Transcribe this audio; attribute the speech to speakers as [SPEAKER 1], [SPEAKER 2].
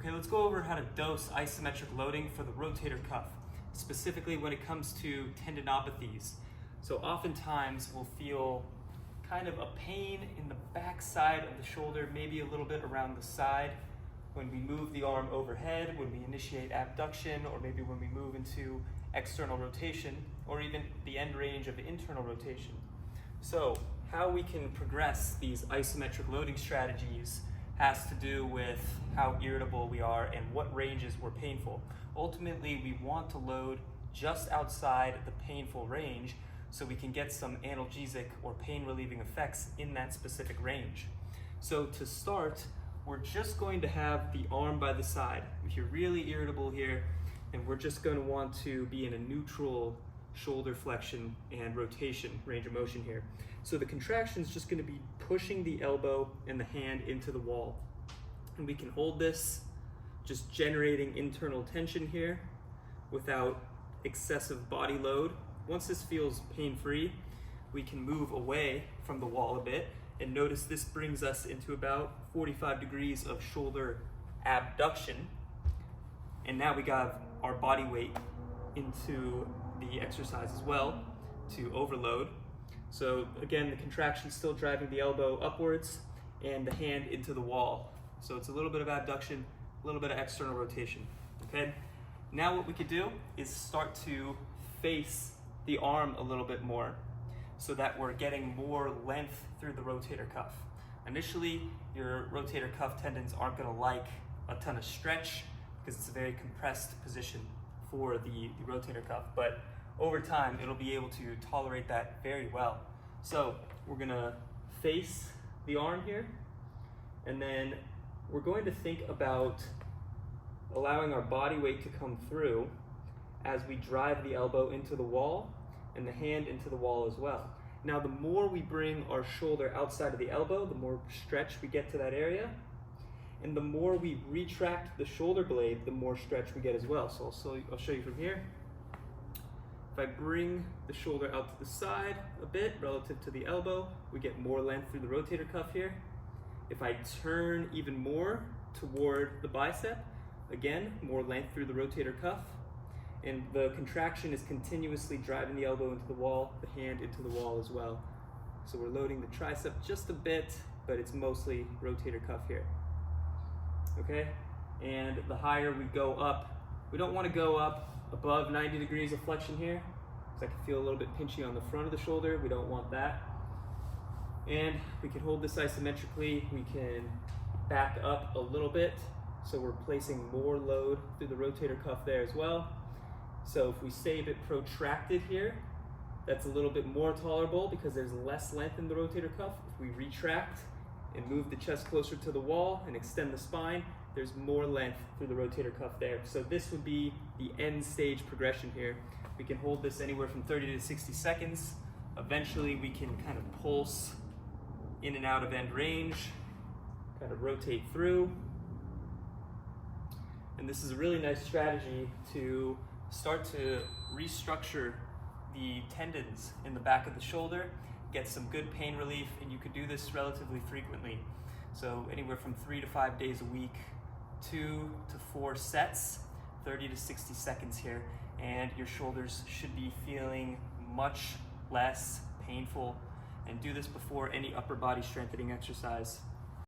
[SPEAKER 1] Okay, let's go over how to dose isometric loading for the rotator cuff, specifically when it comes to tendinopathies. So oftentimes we'll feel kind of a pain in the back side of the shoulder, maybe a little bit around the side when we move the arm overhead, when we initiate abduction, or maybe when we move into external rotation, or even the end range of internal rotation. So how we can progress these isometric loading strategies has to do with how irritable we are and what ranges were painful. Ultimately, we want to load just outside the painful range so we can get some analgesic or pain relieving effects in that specific range. So to start, we're just going to have the arm by the side. If you're really irritable here, and we're just going to want to be in a neutral shoulder flexion and rotation range of motion here. So the contraction is just going to be pushing the elbow and the hand into the wall. And we can hold this, just generating internal tension here without excessive body load. Once this feels pain-free, we can move away from the wall a bit, and notice this brings us into about 45 degrees of shoulder abduction. And now we got our body weight into the exercise as well to overload. So again, the contraction is still driving the elbow upwards and the hand into the wall. So it's a little bit of abduction, a little bit of external rotation, okay? Now what we could do is start to face the arm a little bit more so that we're getting more length through the rotator cuff. Initially, your rotator cuff tendons aren't gonna like a ton of stretch because it's a very compressed position for the rotator cuff, but over time, it'll be able to tolerate that very well. So we're gonna face the arm here, and then we're going to think about allowing our body weight to come through as we drive the elbow into the wall and the hand into the wall as well. Now, the more we bring our shoulder outside of the elbow, the more stretch we get to that area, and the more we retract the shoulder blade, the more stretch we get as well. So I'll show you from here. If I bring the shoulder out to the side a bit relative to the elbow, we get more length through the rotator cuff here. If I turn even more toward the bicep, again, more length through the rotator cuff. And the contraction is continuously driving the elbow into the wall, the hand into the wall as well. So we're loading the tricep just a bit, but it's mostly rotator cuff here. Okay? And the higher we go up, we don't want to go up above 90 degrees of flexion here, because I can feel a little bit pinchy on the front of the shoulder. We don't want that. And we can hold this isometrically. We can back up a little bit, so we're placing more load through the rotator cuff there as well. So if we stay a bit protracted here, that's a little bit more tolerable because there's less length in the rotator cuff. If we retract and move the chest closer to the wall and extend the spine, there's more length through the rotator cuff there. So this would be the end stage progression here. We can hold this anywhere from 30 to 60 seconds. Eventually we can kind of pulse in and out of end range, kind of rotate through. And this is a really nice strategy to start to restructure the tendons in the back of the shoulder, get some good pain relief, and you could do this relatively frequently. So anywhere from 3 to 5 days a week, 2 to 4 sets, 30 to 60 seconds here, and your shoulders should be feeling much less painful. And do this before any upper body strengthening exercise.